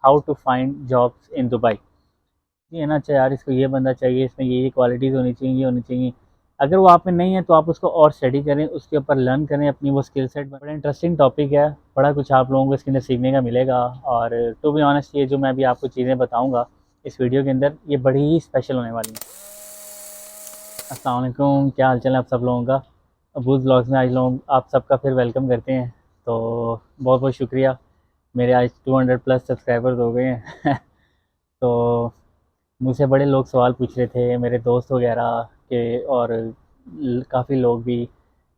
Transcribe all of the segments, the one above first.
How to find jobs in Dubai. ये ना अच्छा यार, इसको ये बंदा चाहिए, इसमें ये क्वालिटीज़ होनी चाहिए, ये होनी चाहिए। अगर वो आप में नहीं है तो आप उसको और स्टडी करें, उसके ऊपर लर्न करें, अपनी वो स्किल सेट। बड़ा इंटरेस्टिंग टॉपिक है, बड़ा कुछ आप लोगों को इसके अंदर सीखने का मिलेगा। और टू बी ऑनेस्ट, ये जो मैं अभी आपको चीज़ें बताऊँगा इस वीडियो के अंदर, ये बड़ी ही स्पेशल होने वाली हैं। अस्सलाम वालेकुम, क्या हाल चाल है आप सब लोगों का। अबूज़ व्लॉग्स में आज लोग आप सबका फिर वेलकम करते हैं। तो बहुत बहुत शुक्रिया, मेरे आज 200 प्लस सब्सक्राइबर्स हो गए हैं। तो मुझसे बड़े लोग सवाल पूछ रहे थे, मेरे दोस्त वगैरह के, और काफ़ी लोग भी,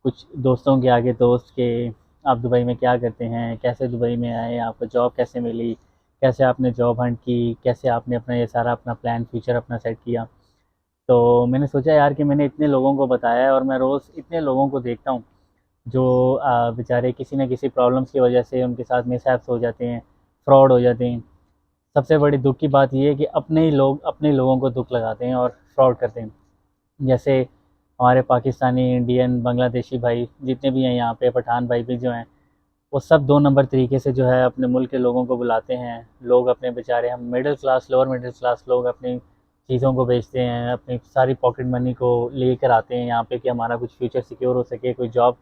कुछ दोस्तों के आगे दोस्त के, आप दुबई में क्या करते हैं, कैसे दुबई में आए, आपको जॉब कैसे मिली, कैसे आपने जॉब हंट की, कैसे आपने अपना ये सारा अपना प्लान फ्यूचर अपना सेट किया। तो मैंने सोचा यार कि मैंने इतने लोगों को बताया है, और मैं रोज़ इतने लोगों को देखता हूँ जो बेचारे किसी न किसी प्रॉब्लम्स की वजह से उनके साथ मिसहैप्स हो जाते हैं, फ्रॉड हो जाते हैं। सबसे बड़ी दुख की बात ये है कि अपने ही लोग अपने लोगों को दुख लगाते हैं और फ्रॉड करते हैं। जैसे हमारे पाकिस्तानी, इंडियन, बांग्लादेशी भाई जितने भी हैं यहाँ पे, पठान भाई भी जो हैं, वो सब 2 नंबर तरीके से जो है अपने मुल्क के लोगों को बुलाते हैं। लोग अपने बेचारे, हम middle class, lower middle class लोग अपनी चीज़ों को बेचते हैं, अपनी सारी पॉकेट मनी को लेकर आते हैं यहाँ पे कि हमारा कुछ फ्यूचर सिक्योर हो सके, कोई जॉब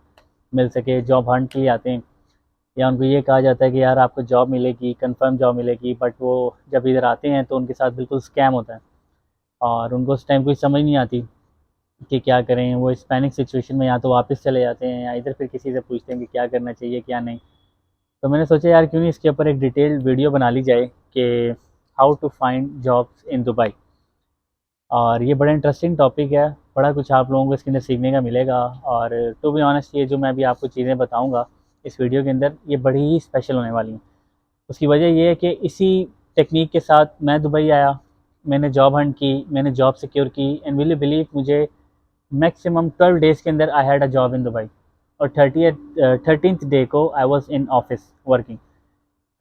मिल सके, जॉब हंट के लिए आते हैं। या उनको ये कहा जाता है कि यार आपको जॉब मिलेगी, कंफर्म जॉब मिलेगी, बट वो जब इधर आते हैं तो उनके साथ बिल्कुल स्कैम होता है, और उनको उस टाइम कोई समझ नहीं आती कि क्या करें। वो इस पैनिक सिचुएशन में या तो वापस चले जाते हैं, या इधर फिर किसी से पूछते हैं कि क्या करना चाहिए क्या नहीं। तो मैंने सोचा यार क्यों नहीं इसके ऊपर एक डिटेल्ड वीडियो बना ली जाए कि how to find jobs in Dubai. और ये बड़ा इंटरेस्टिंग टॉपिक है, बड़ा कुछ आप लोगों को इसके अंदर सीखने का मिलेगा। और टू बी ऑनेस्ट, ये जो मैं अभी आपको चीज़ें बताऊंगा इस वीडियो के अंदर, ये बड़ी ही स्पेशल होने वाली हैं। उसकी वजह ये है कि इसी टेक्निक के साथ मैं दुबई आया, मैंने जॉब हंट की, मैंने जॉब सिक्योर की, एंड विल यू बिलीव, मुझे मैक्सिमम 12 डेज़ के अंदर I had a job in Dubai. और 13th डे को I was in office working.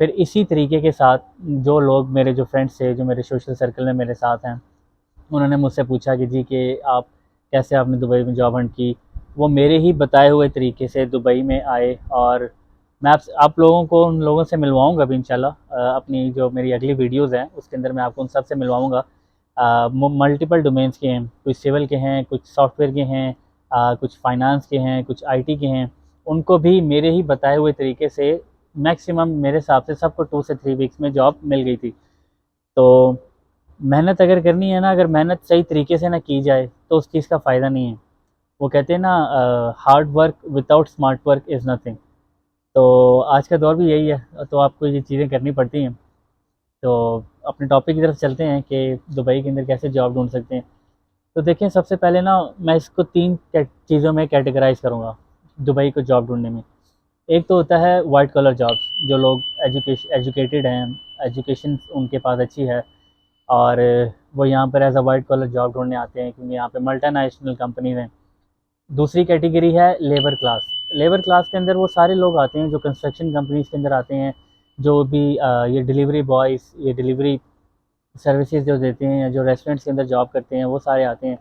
फिर इसी तरीके के साथ जो लोग मेरे, जो फ्रेंड्स थे, जो मेरे सोशल सर्कल में मेरे साथ हैं, उन्होंने मुझसे पूछा कि जी कि आप कैसे, आपने दुबई में जॉब हंट की। वो मेरे ही बताए हुए तरीके से दुबई में आए। और मैं आप लोगों को उन लोगों से मिलवाऊंगा भी इंशाल्लाह। अपनी जो मेरी अगली वीडियोज़ हैं उसके अंदर मैं आपको उन सब से मिलवाऊंगा। मल्टीपल डोमेन्स के हैं, कुछ सिविल के हैं, कुछ सॉफ्टवेयर के हैं, कुछ फाइनेंस के हैं, कुछ आईटी के हैं। उनको भी मेरे ही बताए हुए तरीके से मैक्सिमम मेरे हिसाब से सबको 2 से 3 वीक्स में जॉब मिल गई थी। तो मेहनत अगर करनी है ना, अगर मेहनत सही तरीके से ना की जाए तो उस चीज़ का फ़ायदा नहीं है। वो कहते हैं ना, hard work without smart work is nothing. तो आज का दौर भी यही है, तो आपको ये चीज़ें करनी पड़ती हैं। तो अपने टॉपिक की तरफ चलते हैं कि दुबई के अंदर कैसे जॉब ढूंढ सकते हैं। तो देखिए, सबसे पहले ना मैं इसको 3 चीज़ों में कैटेगराइज करूँगा दुबई को जॉब ढूंढने में। एक तो होता है वाइट कलर जॉब्स, जो लोग एजुकेटेड हैं, एजुकेशन उनके पास अच्छी है, और वो यहाँ पर as a white collar job ढूंढने आते हैं क्योंकि यहाँ पे मल्टीनेशनल कंपनीज हैं। दूसरी कैटेगरी है लेबर क्लास। लेबर क्लास के अंदर वो सारे लोग आते हैं जो कंस्ट्रक्शन कंपनीज के अंदर आते हैं, जो भी ये डिलीवरी बॉयज़, ये डिलीवरी सर्विसेज जो देते हैं, या जो रेस्टोरेंट्स के अंदर जॉब करते हैं, वो सारे आते हैं।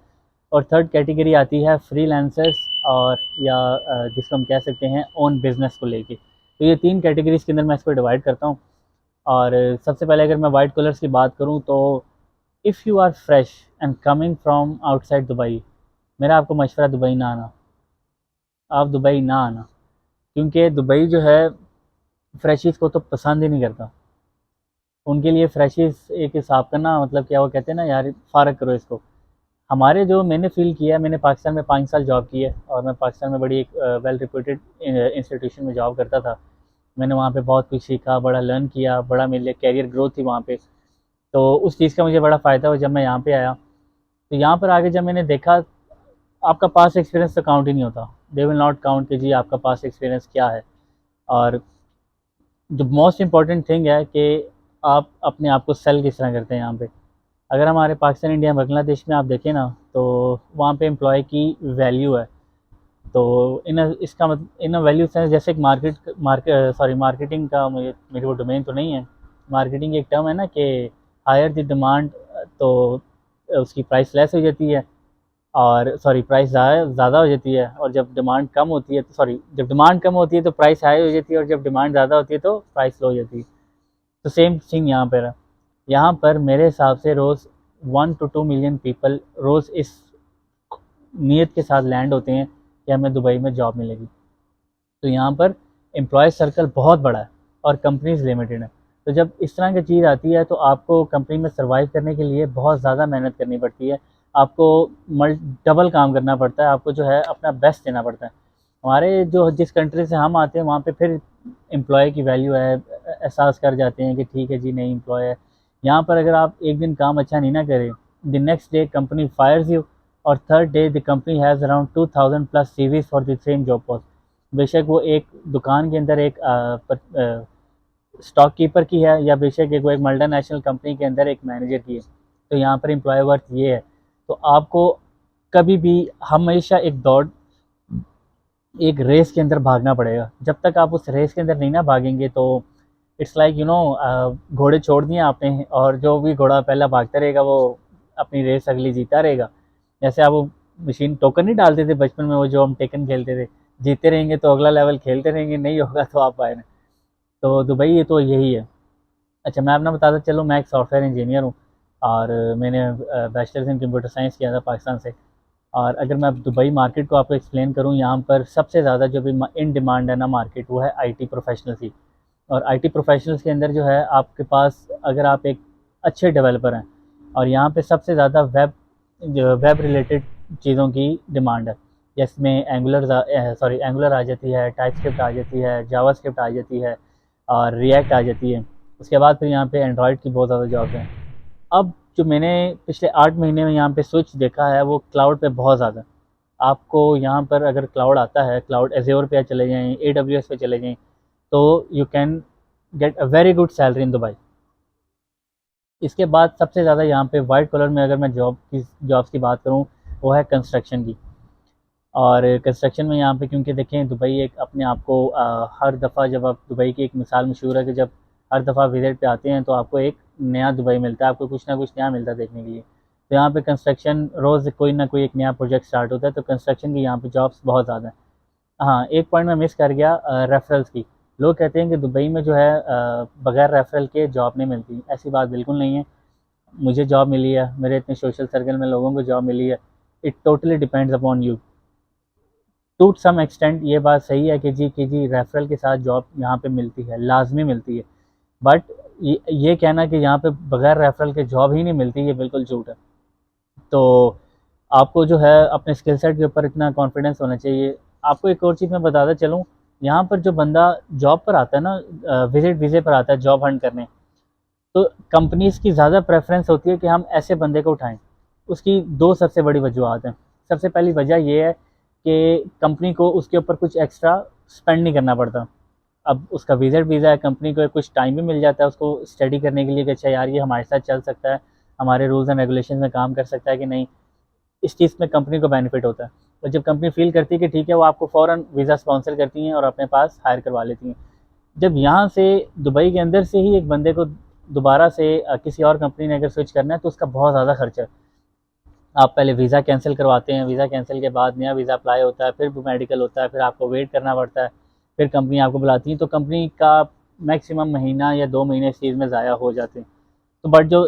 और थर्ड कैटेगरी आती है फ्रीलांसर्स, और या जिसको हम कह सकते हैं ओन बिजनेस को लेके। तो ये 3 कैटेगरीज के अंदर मैं इसको डिवाइड करता हूँ। और सबसे पहले अगर मैं वाइट कलर्स की बात करूँ तो, if you are fresh and coming from outside Dubai, मेरा आपको मशवरा, दुबई ना आना। आप दुबई ना आना, क्योंकि दुबई जो है फ्रेशीज़ को तो पसंद ही नहीं करता। उनके लिए फ्रेशीज़ एक हिसाब का ना, मतलब क्या, वो कहते हैं ना यार फ़ारग करो इसको। हमारे जो मैंने फ़ील किया है, मैंने पाकिस्तान में 5 साल जॉब की है, और मैं पाकिस्तान में बड़ी एक वेल रिप्यूटेड इंस्टीट्यूशन में जॉब करता था। मैंने वहाँ पे बहुत कुछ सीखा, बड़ा लर्न किया, बड़ा मेरे लिए कैरियर ग्रोथ थी वहाँ पे। तो उस चीज़ का मुझे बड़ा फ़ायदा हुआ जब मैं यहाँ पे आया। तो यहाँ पर आके जब मैंने देखा, आपका पास्ट एक्सपीरियंस तो काउंट ही नहीं होता। दे विल नॉट काउंट कि जी आपका पास्ट एक्सपीरियंस क्या है। और जो मोस्ट इम्पॉर्टेंट थिंग है कि आप अपने आप को सेल किस तरह करते हैं यहाँ पे। अगर हमारे पाकिस्तान, इंडिया, बांग्लादेश में आप देखें ना, तो वहाँ पे एम्प्लॉय की वैल्यू है। तो इसका मतलब इन वैल्यू सेंस, जैसे एक मार्केटिंग का, मुझे, मेरी वो डोमेन तो नहीं है। मार्केटिंग एक टर्म है ना कि हायर द डिमांड, तो उसकी प्राइस लेस हो जाती है, और सॉरी प्राइस ज़्यादा हो जाती है। और जब डिमांड कम होती है तो, सॉरी, जब डिमांड कम होती है तो प्राइस हाई हो जाती है, और जब डिमांड ज़्यादा होती है तो प्राइस लो हो जाती है। तो सेम थिंग यहाँ पर है। यहाँ पर मेरे हिसाब से रोज़ 1 to 2 मिलियन पीपल रोज़ इस नीयत के साथ लैंड होते हैं कि हमें दुबई में जॉब मिलेगी। तो यहाँ पर एम्प्लॉय सर्कल बहुत बड़ा है और कंपनीज लिमिटेड है। तो जब इस तरह की चीज़ आती है तो आपको कंपनी में सर्वाइव करने के लिए बहुत ज़्यादा मेहनत करनी पड़ती है। आपको डबल काम करना पड़ता है, आपको जो है अपना बेस्ट देना पड़ता है। हमारे जो जिस कंट्री से हम आते हैं वहाँ पे फिर एम्प्लॉय की वैल्यू है, एहसास कर जाते हैं कि ठीक है जी नई एम्प्लॉय है। यहाँ पर अगर आप एक दिन काम अच्छा नहीं ना करें, the next day company fires you, और third day the company has around 2000+ CVs for the same job post. बेशक वो एक दुकान के अंदर एक स्टॉक कीपर की है या बेशक एक वो एक मल्टीनेशनल कंपनी के अंदर एक मैनेजर की है। तो यहाँ पर एम्प्लॉय वर्थ ये है। तो आपको कभी भी हमेशा एक रेस के अंदर भागना पड़ेगा। जब तक आप उस रेस के अंदर नहीं ना भागेंगे तो इट्स लाइक घोड़े छोड़ दिए आपने और जो भी घोड़ा पहला भागता रहेगा वो अपनी रेस अगली जीता रहेगा। जैसे आप वो मशीन टोकन नहीं डालते थे बचपन में, वो जो हम टेकन खेलते थे, जीते रहेंगे तो अगला लेवल खेलते रहेंगे, नहीं होगा तो आप आए ना। तो दुबई ये तो यही है। अच्छा, मैं अपना बताता चलूँ, मैं एक सॉफ्टवेयर इंजीनियर हूँ और मैंने बैचलर्स इन कंप्यूटर साइंस किया था पाकिस्तान से। और अगर मैं अब दुबई मार्केट को आपको एक्सप्लेन करूँ, यहाँ पर सबसे ज़्यादा जो भी इन डिमांड है ना मार्केट, वो है आईटी प्रोफेशनल्स की। और आईटी प्रोफेशनल्स के अंदर जो है आपके पास, अगर आप एक अच्छे डेवलपर हैं, और यहाँ पे सबसे ज़्यादा वेब रिलेटेड चीज़ों की डिमांड है, जिसमें एंगुलर आ जाती है, टाइपस्क्रिप्ट आ जाती है, जावास्क्रिप्ट आ जाती है और रिएक्ट आ जाती है। उसके बाद फिर यहाँ पे एंड्रॉयड की बहुत ज़्यादा जॉब्स हैं। अब जो मैंने पिछले 8 महीने में यहाँ पे स्विच देखा है वो क्लाउड पे बहुत ज़्यादा। आपको यहाँ पर अगर क्लाउड आता है, क्लाउड एज़्योर पे चले जाएँ, AWS पे चले जाएँ, तो you can get a very good salary in Dubai. इसके बाद सबसे ज़्यादा यहाँ पे वाइट कॉलर में अगर मैं जॉब्स की बात करूँ, वो है कंस्ट्रक्शन की। और कंस्ट्रक्शन में यहाँ पे क्योंकि देखें दुबई एक अपने आप को हर दफ़ा, जब आप दुबई की एक मिसाल मशहूर है कि जब हर दफ़ा विज़िट पे आते हैं तो आपको एक नया दुबई मिलता है, आपको कुछ ना कुछ नया मिलता है देखने के लिए। तो यहाँ पे कंस्ट्रक्शन रोज़ कोई ना कोई एक नया प्रोजेक्ट स्टार्ट होता है, तो कंस्ट्रक्शन की यहाँ पे जॉब्स बहुत ज़्यादा हैं। हाँ, एक पॉइंट मैं मिस कर गया, रेफरल्स की। लोग कहते हैं कि दुबई में जो है बगैर रेफरल के जॉब नहीं मिलती। ऐसी बात बिल्कुल नहीं है। मुझे जॉब मिली है, मेरे इतने सोशल सर्कल में लोगों को जॉब मिली है। It totally depends upon you. To some extent ये बात सही है कि जी रेफरल के साथ जॉब यहाँ पे मिलती है, लाजमी मिलती है। बट ये कहना कि यहाँ पे बगैर रेफरल के जॉब ही नहीं मिलती, ये बिल्कुल झूठ है। तो आपको जो है अपने स्किल सेट के ऊपर इतना कॉन्फिडेंस होना चाहिए। आपको एक और चीज़ मैं बताता चलूँ, यहाँ पर जो बंदा जॉब पर आता है ना, विजिट वीज़े पर आता है जॉब हंट करने, तो कंपनीज़ की ज़्यादा प्रेफरेंस होती है कि हम ऐसे बंदे को उठाएं। उसकी दो सबसे बड़ी वजूहत हैं। सबसे पहली वजह ये है कि कंपनी को उसके ऊपर कुछ एक्स्ट्रा स्पेंड नहीं करना पड़ता। अब उसका विजिट वीज़ा है, कंपनी को कुछ टाइम भी मिल जाता है उसको स्टडी करने के लिए कि अच्छा यार ये हमारे साथ चल सकता है, हमारे रूल्स एंड रेगुलेशन में काम कर सकता है कि नहीं। इस चीज़ में कंपनी को बेनिफिट होता है। और जब कंपनी फील करती है कि ठीक है, वो आपको फ़ौरन वीज़ा स्पॉन्सर करती हैं और अपने पास हायर करवा लेती हैं। जब यहाँ से दुबई के अंदर से ही एक बंदे को दोबारा से किसी और कंपनी ने अगर स्विच करना है तो उसका बहुत ज़्यादा खर्चा है। आप पहले वीज़ा कैंसिल करवाते हैं, वीज़ा कैंसिल के बाद नया वीज़ा अप्लाई होता है, फिर मेडिकल होता है, फिर आपको वेट करना पड़ता है, फिर कंपनी आपको बुलाती है। तो कंपनी का मैक्सिमम महीना या 2 महीने इस चीज़ में ज़ाया हो जाते हैं। तो बट जो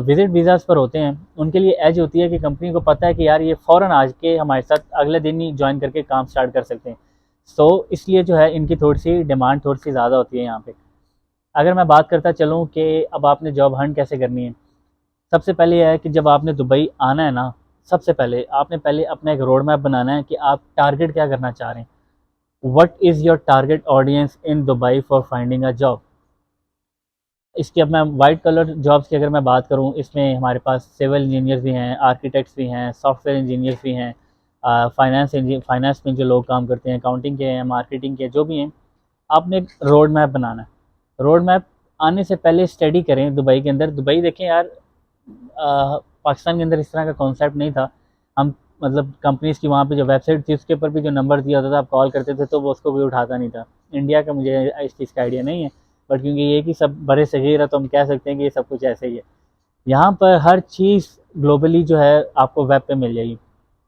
विजिट वीज़ाज़ पर होते हैं उनके लिए एज होती है कि कंपनी को पता है कि यार ये फ़ौरन आज के हमारे साथ अगले दिन ही ज्वाइन करके काम स्टार्ट कर सकते हैं। सो इसलिए जो है इनकी थोड़ी सी डिमांड थोड़ी सी ज़्यादा होती है यहाँ पे। अगर मैं बात करता चलूँ कि अब आपने जॉब हंट कैसे करनी है, सबसे पहले यह है कि जब आपने दुबई आना है ना, सबसे पहले आपने पहले अपना एक रोड मैप बनाना है कि आप टारगेट क्या करना चाह रहे हैं। What is your target audience in Dubai for finding a job. इसकी अब मैं वाइट कलर जॉब्स की अगर मैं बात करूं, इसमें हमारे पास सिविल इंजीनियर्स भी हैं, आर्किटेक्ट्स भी हैं, सॉफ्टवेयर इंजीनियर्स भी हैं, फाइनेंस में जो लोग काम करते हैं, अकाउंटिंग के हैं, मार्केटिंग के, जो भी हैं। आपने एक रोड मैप बनाना है। रोड मैप आने से पहले स्टडी करें दुबई के अंदर। दुबई देखें यार, पाकिस्तान के अंदर इस तरह का कॉन्सेप्ट नहीं था। हम मतलब कंपनीज़ की वहाँ पे जो वेबसाइट थी उसके ऊपर भी जो नंबर दिया होता था, आप कॉल करते थे तो वो उसको भी उठाता नहीं था। इंडिया का मुझे इस चीज़ का आइडिया नहीं है, बट क्योंकि ये कि सब बड़े सग़ीर है तो हम कह सकते हैं कि ये सब कुछ ऐसे ही है। यहाँ पर हर चीज़ ग्लोबली जो है आपको वेब पे मिल जाएगी।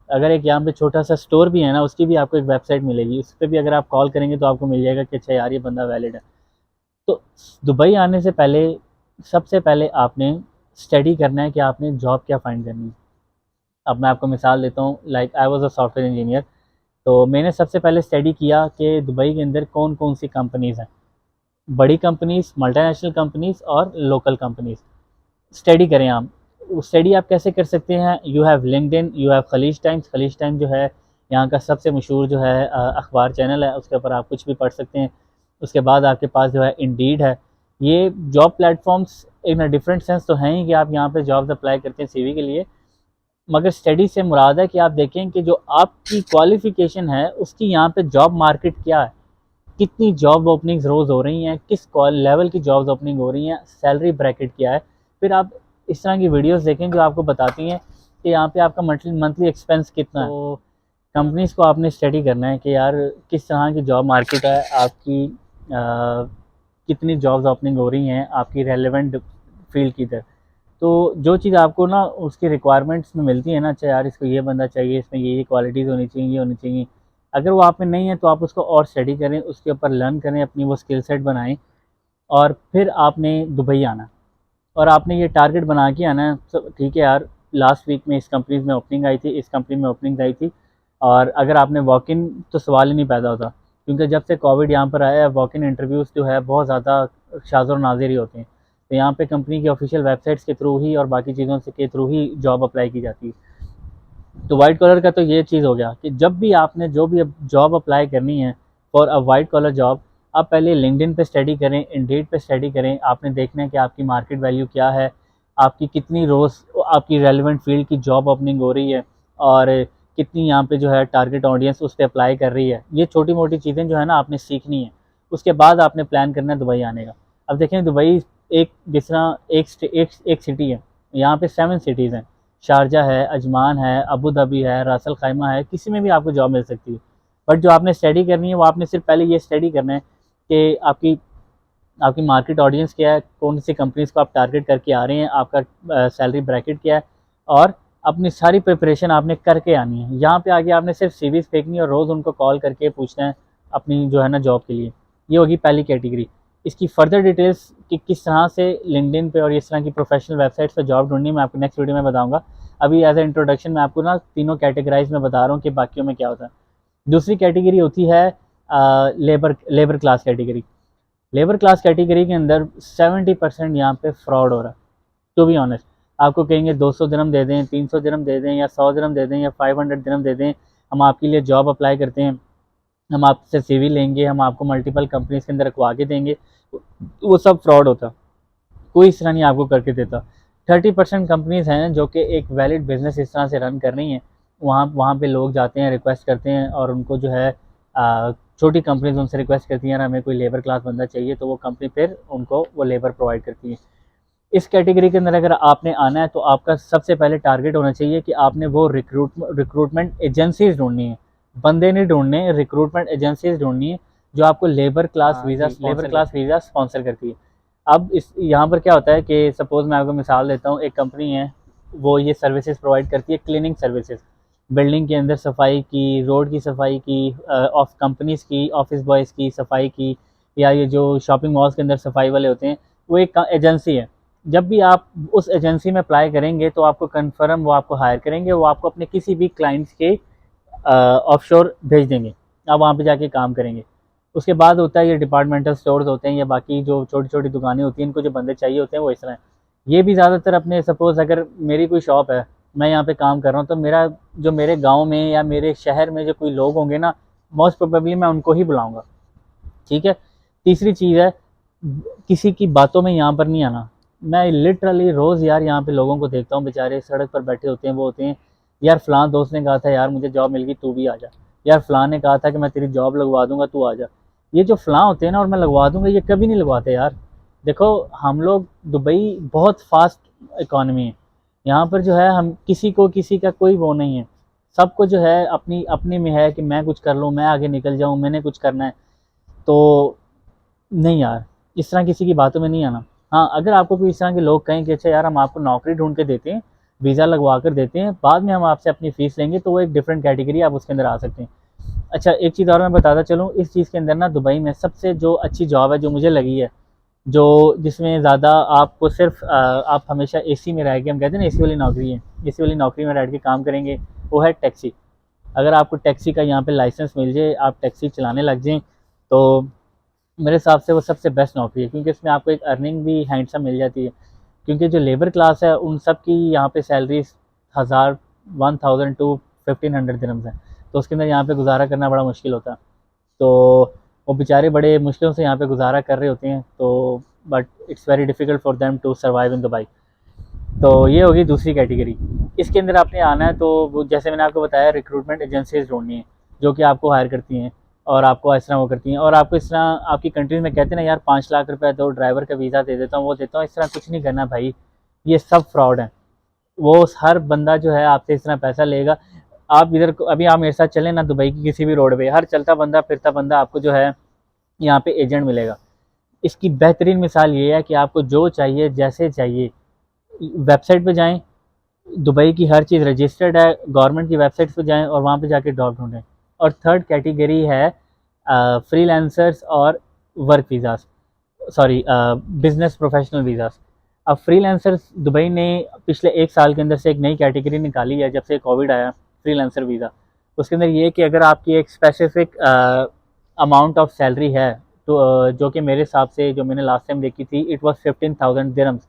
अगर एक यहाँ पे छोटा सा स्टोर भी है ना, उसकी भी आपको एक वेबसाइट मिलेगी, उस पर भी अगर आप कॉल करेंगे तो आपको मिल जाएगा कि अच्छा यार ये बंदा वैलिड है। तो दुबई आने से पहले सबसे पहले आपने स्टडी करना है कि आपने जॉब क्या फाइंड करनी है। अब मैं आपको मिसाल देता हूँ, like I was a software engineer. तो मैंने सबसे पहले स्टडी किया कि दुबई के अंदर कौन कौन सी कंपनीज़ हैं, बड़ी कंपनीज़, मल्टीनेशनल कंपनीज़ और लोकल कंपनीज़। स्टडी करें आप। स्टडी आप कैसे कर सकते हैं, you have LinkedIn, you have Khaleej Times. Khaleej Times जो है यहाँ का सबसे मशहूर जो है अखबार चैनल है, उसके ऊपर आप कुछ भी पढ़ सकते हैं। उसके बाद आपके पास जो है इंडीड है। ये job platforms in different sense तो हैं ही कि आप यहाँ पे जॉब्स अप्लाई करते हैं सीवी के लिए, मगर स्टडी से मुराद है कि आप देखें कि जो आपकी क्वालिफ़िकेशन है उसकी यहाँ पे जॉब मार्केट क्या है, कितनी जॉब ओपनिंग्स रोज़ हो रही हैं, किस लेवल की जॉब्स ओपनिंग हो रही हैं, सैलरी ब्रैकेट क्या है। फिर आप इस तरह की वीडियोस देखें जो आपको बताती हैं कि यहाँ पे आपका मंथली एक्सपेंस कितना है। तो कंपनीज़ को आपने स्टडी करना है कि यार किस तरह की जॉब मार्केट है आपकी, कितनी जॉब्स ओपनिंग हो रही हैं आपकी रेलेवेंट फील्ड की तरह। तो जो चीज़ आपको ना उसकी रिक्वायरमेंट्स में मिलती है ना, अच्छा यार इसको ये बंदा चाहिए, इसमें ये क्वालिटीज़ होनी चाहिए, ये होनी चाहिए, अगर वो आप में नहीं है तो आप उसको और स्टडी करें, उसके ऊपर लर्न करें, अपनी वो स्किल सेट बनाएं, और फिर आपने दुबई आना और आपने ये टारगेट बना के आना है। तो ठीक है यार, लास्ट वीक में इस कंपनी में ओपनिंग आई थी, इस कंपनी में ओपनिंग आई थी, और अगर आपने वॉक इन, तो सवाल ही नहीं पैदा होता, क्योंकि जब से कोविड यहाँ पर आया है वॉक इन इंटरव्यूज़ जो है बहुत ज़्यादा शाज़ और नाज़िर ही होते हैं। तो यहाँ पे कंपनी की ऑफिशियल वेबसाइट्स के थ्रू ही और बाकी चीज़ों से के थ्रू ही जॉब अप्लाई की जाती है। तो वाइट कॉलर का तो ये चीज़ हो गया कि जब भी आपने जो भी जॉब अप्लाई करनी है for a white collar job, आप पहले लिंक्डइन पे स्टडी करें, इंडीड पे स्टडी करें। आपने देखना है कि आपकी मार्केट वैल्यू क्या है, आपकी कितनी रोज़ आपकी रेलिवेंट फील्ड की जॉब ओपनिंग हो रही है, और कितनी यहाँ पे जो है टारगेट ऑडियंस उस पर अप्लाई कर रही है। ये छोटी मोटी चीज़ें जो है ना आपने सीखनी है। उसके बाद आपने प्लान करना है दुबई आने का। अब देखें दुबई एक जिस तरह एक सिटी है, यहाँ पे 7 सिटीज़ हैं। शारजा है, अजमान है, अबू धाबी है, रासल खैमा है, किसी में भी आपको जॉब मिल सकती है। बट जो आपने स्टडी करनी है वो आपने सिर्फ पहले ये स्टडी करना है कि आपकी आपकी मार्केट ऑडियंस क्या है, कौन सी कंपनीज़ को आप टारगेट करके आ रहे हैं, आपका सैलरी ब्रैकेट क्या है, और अपनी सारी प्रिपरेशन आपने करके आनी है। यहाँ पे आके आपने सिर्फ सीवीज़ फेंकनी और रोज़ उनको कॉल करके पूछना है अपनी जो है ना जॉब के लिए। ये होगी पहली कैटेगरी। इसकी फर्दर डिटेल्स कि किस तरह से लिंक्डइन पे और इस तरह की प्रोफेशनल वेबसाइट्स पर जॉब ढूंढनी मैं आपको नेक्स्ट वीडियो में बताऊंगा। अभी एज ए इंट्रोडक्शन मैं आपको ना तीनों कैटेगराइज में बता रहा हूँ कि बाकियों में क्या होता है। दूसरी कैटेगरी होती है labour class category. Labour class category के अंदर 70% यहाँ पे फ्रॉड हो रहा है। टू बी ऑनेस्ट, आपको कहेंगे 200 दिरहम दे दें, 300 दिरहम दे दें, या 100 दिरहम दे दें, या 500 दिरहम दे दें, हम आपके लिए जॉब अप्लाई करते हैं, हम आपसे सीवी लेंगे, हम आपको मल्टीपल कंपनीज के अंदर रखवा के देंगे। वो सब फ्रॉड होता, कोई इस तरह नहीं आपको करके देता। 30% कंपनीज हैं जो कि एक वैलिड बिजनेस इस तरह से रन कर रही हैं। वहाँ वहाँ पे लोग जाते हैं, रिक्वेस्ट करते हैं, और उनको जो है छोटी कंपनीज उनसे रिक्वेस्ट करती हैं हमें कोई लेबर क्लास बंदा चाहिए, तो वो कंपनी फिर उनको वो लेबर प्रोवाइड करती है। इस कैटेगरी के अंदर अगर आपने आना है तो आपका सबसे पहले टारगेट होना चाहिए कि आपने वो रिक्रूटमेंट एजेंसीज ढूंढनी है। बंदे नहीं ढूंढने, रिक्रूटमेंट एजेंसीज ढूंढनी है जो आपको लेबर क्लास वीज़ा स्पॉन्सर करती है। अब इस यहाँ पर क्या होता है कि सपोज़ मैं आपको मिसाल देता हूँ, एक कंपनी है वो ये सर्विसेज प्रोवाइड करती है, क्लीनिंग सर्विसेज, बिल्डिंग के अंदर सफाई की, रोड की सफाई की, ऑफ कंपनीज़ की, ऑफिस बॉयज़ की सफाई की, या ये जो शॉपिंग मॉल्स के अंदर सफाई वाले होते हैं, वो एक एजेंसी है। जब भी आप उस एजेंसी में अप्लाई करेंगे तो आपको कन्फर्म वो आपको हायर करेंगे, वो आपको अपने किसी भी क्लाइंट्स के ऑफशोर भेज देंगे, आप वहाँ पे जाके काम करेंगे। उसके बाद होता है ये डिपार्टमेंटल स्टोर्स होते हैं या बाकी जो छोटी छोटी दुकानें होती हैं, इनको जो बंदे चाहिए होते हैं वो इस तरह हैं। ये भी ज़्यादातर अपने सपोज़ अगर मेरी कोई शॉप है, मैं यहाँ पे काम कर रहा हूँ, तो मेरा जो मेरे गांव में या मेरे शहर में जो कोई लोग होंगे ना, मोस्ट प्रोबेबली मैं उनको ही बुलाऊँगा। ठीक है। तीसरी चीज़ है, किसी की बातों में यहाँ पर नहीं आना। मैं लिटरली रोज़ यार यहाँ पे लोगों को देखता हूँ, बेचारे सड़क पर बैठे होते हैं, वो होते हैं यार फ़लाँ दोस्त ने कहा था यार मुझे जॉब मिल गई तू भी आ जा, यार फ़लाँ ने कहा था कि मैं तेरी जॉब लगवा दूंगा तू आ जा। ये जो फ़लाँ होते हैं ना और मैं लगवा दूंगा, ये कभी नहीं लगवाते यार। देखो हम लोग, दुबई बहुत फास्ट इकॉनमी है, यहाँ पर जो है हम किसी को किसी का कोई वो नहीं है, सबको जो है अपनी अपनी में है कि मैं कुछ कर लूँ, मैं आगे निकल जाऊँ, मैंने कुछ करना है। तो नहीं यार, इस तरह किसी की बातों में नहीं आना। हाँ, अगर आपको कोई इस तरह के लोग कहें कि अच्छा यार हम आपको नौकरी ढूंढ के देते हैं, वीज़ा लगवा कर देते हैं, बाद में हम आपसे अपनी फ़ीस लेंगे, तो वो एक डिफरेंट कैटेगरी, आप उसके अंदर आ सकते हैं। अच्छा, एक चीज़ और मैं बताता चलूँ, इस चीज़ के अंदर ना दुबई में सबसे जो अच्छी जॉब है जो मुझे लगी है जो जिसमें ज़्यादा आपको सिर्फ आप हमेशा एसी में रह के, हम कहते हैं ना एसी वाली नौकरी है, एसी वाली नौकरी में रह के काम करेंगे, वो है टैक्सी। अगर आपको टैक्सी का यहाँ पे लाइसेंस मिल जाए, आप टैक्सी चलाने लग जाएं, तो मेरे हिसाब से वो सबसे बेस्ट नौकरी है, क्योंकि इसमें आपको एक अर्निंग भी हैंडसम मिल जाती है। क्योंकि जो लेबर क्लास है उन सब की यहाँ पे सैलरी 1000 1000 टू 1500 दिरहम्स है, तो उसके अंदर यहाँ पे गुजारा करना बड़ा मुश्किल होता है। तो वो बेचारे बड़े मुश्किलों से यहाँ पे गुजारा कर रहे होते हैं, तो but it's very difficult for them to survive in Dubai. तो ये होगी दूसरी कैटेगरी। इसके अंदर आपने आना है तो वो जैसे मैंने आपको बताया, रिक्रूटमेंट एजेंसीज ढूंढनी है जो कि आपको हायर करती हैं और आपको इस तरह वो करती हैं, और आपको इस तरह आपकी कंट्री में कहते हैं ना यार 5 लाख रुपए दो, ड्राइवर का वीज़ा दे देता हूँ, वो देता हूँ, इस तरह कुछ नहीं करना भाई, ये सब फ्रॉड है। वो हर बंदा जो है आपसे इस तरह पैसा लेगा। आप इधर अभी आप मेरे साथ चलें ना दुबई की किसी भी रोड पे, हर चलता बंदा फिरता बंदा आपको जो है यहाँ पे एजेंट मिलेगा। इसकी बेहतरीन मिसाल ये है कि आपको जो चाहिए जैसे चाहिए, वेबसाइट पे जाएं, दुबई की हर चीज़ रजिस्टर्ड है, गवर्नमेंट की वेबसाइट पे जाएं और वहाँ पे जाके जॉब ढूंढें। और थर्ड कैटेगरी है फ्रीलांसर्स और work visas, sorry business professional visas. अब फ्रीलांसर्स दुबई ने पिछले 1 साल के अंदर से एक नई कैटेगरी निकाली है, जब से कोविड आया, फ्रीलांसर वीज़ा। उसके अंदर ये है कि अगर आपकी एक स्पेसिफिक अमाउंट ऑफ सैलरी है, तो जो कि मेरे हिसाब से जो मैंने लास्ट टाइम देखी थी, इट वाज 15,000 दिरहम्स।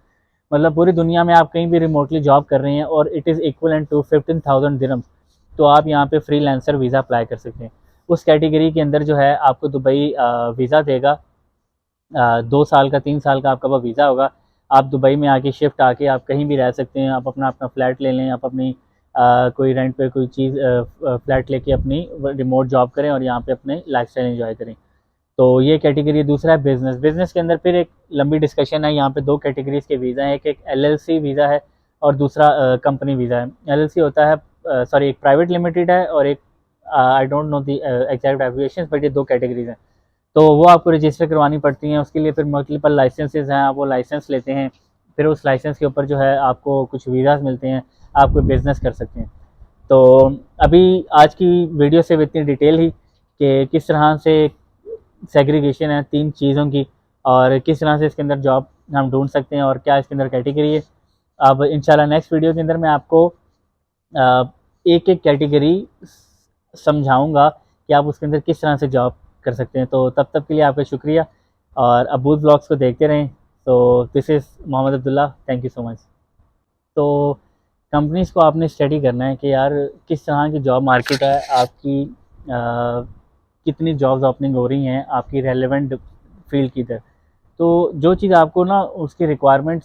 मतलब पूरी दुनिया में आप कहीं भी रिमोटली जॉब कर रहे हैं और it is equivalent to 15,000 dirhams, तो आप यहाँ पे फ्रीलांसर वीज़ा अप्लाई कर सकते हैं। उस कैटेगरी के अंदर जो है आपको दुबई वीज़ा देगा, 2 साल का 3 साल का आपका वो वीज़ा होगा। आप दुबई में आके शिफ्ट आके आप कहीं भी रह सकते हैं, आप अपना अपना फ्लैट ले लें, आप अपनी कोई रेंट पे कोई चीज़ फ्लैट लेके अपनी रिमोट जॉब करें और यहाँ पे अपने लाइफस्टाइल एंजॉय करें। तो ये कैटेगरी। दूसरा है बिजनेस। बिजनेस के अंदर फिर एक लंबी डिस्कशन है, यहाँ पे 2 कैटेगरीज के वीज़ा हैं, एक एलएलसी वीज़ा है और दूसरा कंपनी वीज़ा है। एलएलसी होता है, सॉरी, एक प्राइवेट लिमिटेड है और एक I don't know the exact abbreviations, but ये 2 कैटेगरीज हैं। तो वो आपको रजिस्टर करवानी पड़ती हैं, उसके लिए फिर मल्टीपल लाइसेंसेज हैं, आप वो लाइसेंस लेते हैं, फिर उस लाइसेंस के ऊपर जो है आपको कुछ वीज़ाज मिलते हैं, आप कोई बिज़नेस कर सकते हैं। तो अभी आज की वीडियो से इतनी डिटेल ही कि किस तरह से सेग्रीगेशन है 3 चीज़ों की, और किस तरह से इसके अंदर जॉब हम ढूंढ सकते हैं और क्या इसके अंदर कैटेगरी है। अब इंशाल्लाह नेक्स्ट वीडियो के अंदर मैं आपको एक एक कैटेगरी समझाऊंगा कि आप उसके अंदर किस तरह से जॉब कर सकते हैं। तो तब तक के लिए आपका शुक्रिया, और अबूल ब्लॉग्स को देखते रहें। तो this is Mohammed Abdullah, thank you so much. तो कंपनीज़ को आपने स्टडी करना है कि यार किस तरह की जॉब मार्केट है आपकी, कितनी जॉब्स ओपनिंग हो रही हैं आपकी रेलेवेंट फील्ड की तरह। तो जो चीज़ आपको ना उसकी रिक्वायरमेंट्स